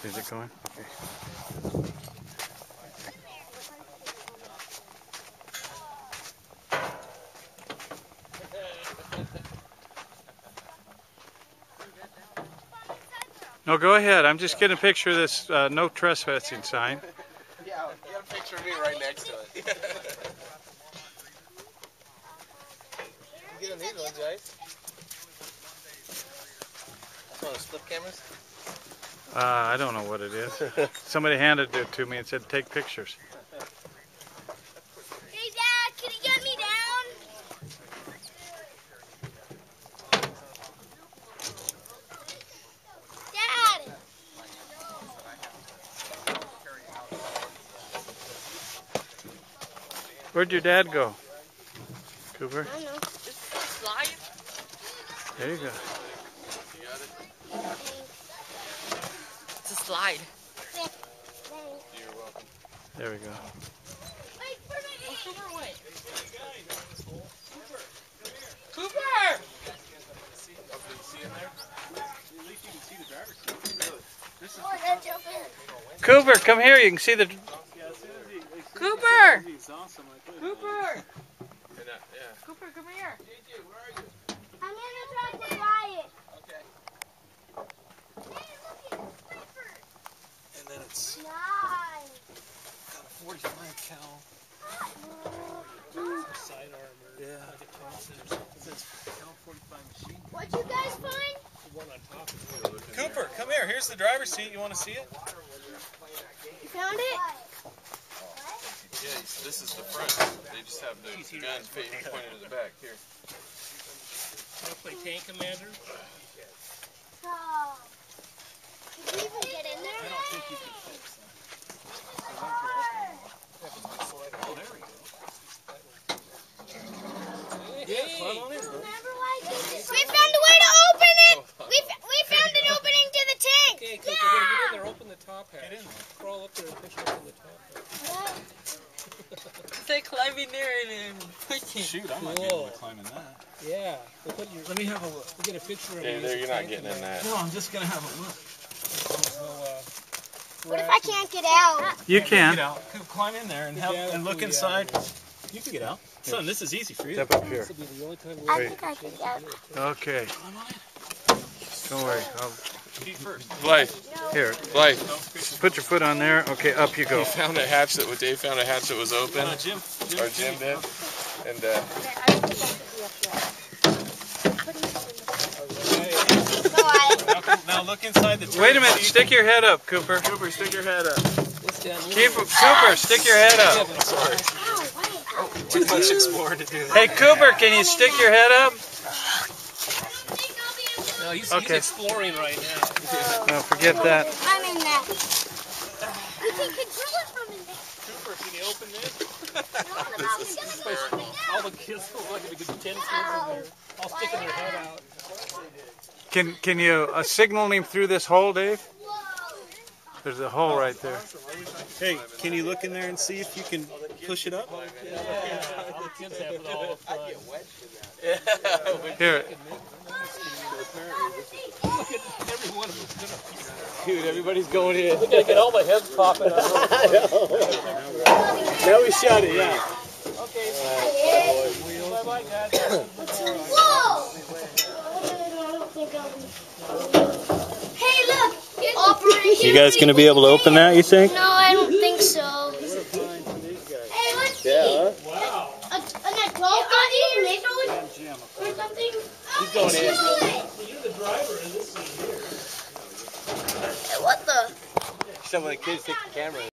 Is it going? Okay. No, go ahead. I'm just getting a picture of this no trespassing sign. Yeah, get a picture of me right next to it. You get a neat one, Jace. That's one of the split cameras? I don't know what it is. Somebody handed it to me and said, take pictures. Hey, Dad, can you get me down? Dad! Where'd your dad go? Cooper? I don't know. Just slide. There you go. It's a slide. You're welcome. There we go. Wait for me! Cooper, wait. Cooper! See in there? At least you can see the driver's seat. Really? This is Oh, Dad, jump in. Cooper, come here. You can see the... Cooper! awesome. Cooper! Yeah. Cooper, come here. JJ, where are you? I'm gonna try to fly it. Okay. Hey, look, it's Clifford. And then it's Nice. got a 45 cal side armor. Yeah. Like a Thompson or something. It says cal 45 machine. What'd you guys find? The one on top is Cooper, come here. Here's the driver's seat. You want to see it? You found it? Yeah, this is the front. They just have the gun pointed to the back. Here. Want to play Tank Commander? Oh. Did you even get in there? I don't think you can fix that. Oh, there we go. Yeah, climb on in, bro. Remember why we found a way to open it! We found an opening to the tank! Okay, Cooper, get in there, open the top hatch. Get in there. Crawl up there and push open the top hatch. It's like climbing there and pushing. Shoot, I might be able to climb in that. Yeah. Let me have a look. We'll get a picture of Yeah, you. there, you're not getting in that. No, I'm just going to have a look. What if I can't get out? You Get can. out. Climb in there and, look inside. You can get out. Son, this is easy for you. Step up here. This will be the only time I we'll think I can get out. Okay. Climb on in. Don't worry. Feet first. Blythe, Here. Blythe, Put your foot on there. Okay, up you go. Dave found a hatch that was open. Jim. Or Jim did. And Now look inside the Wait a minute. Stick your head up, Cooper. Cooper, stick your head up. Cooper, stick your head up. Sorry. Too much exploring to do that. Hey, Cooper, can you stick your head up? No, he's Okay. exploring right now. No, forget that. I'm in that. We can control it from in there. Cooper, can you open this? No, All the kids will look at me because 10 kids in there, all sticking their head out. Can you signal him through this hole, Dave? There's a hole right there. Hey, can you look in there and see if you can push it up? All the kids have it all fun. Here. Every one of them's gonna Dude, everybody's going in. gotta get all my heads popping out. Now we shut it, yeah. Okay. Bye-bye, guys. Whoa! Hey, look! Operation. You guys gonna be able to open that, you think? No, I don't think so. Hey, let's see. Yeah. An adult got eaten or something? He's going in. You're the driver in this scene here. What the? Some of the kids take the camera.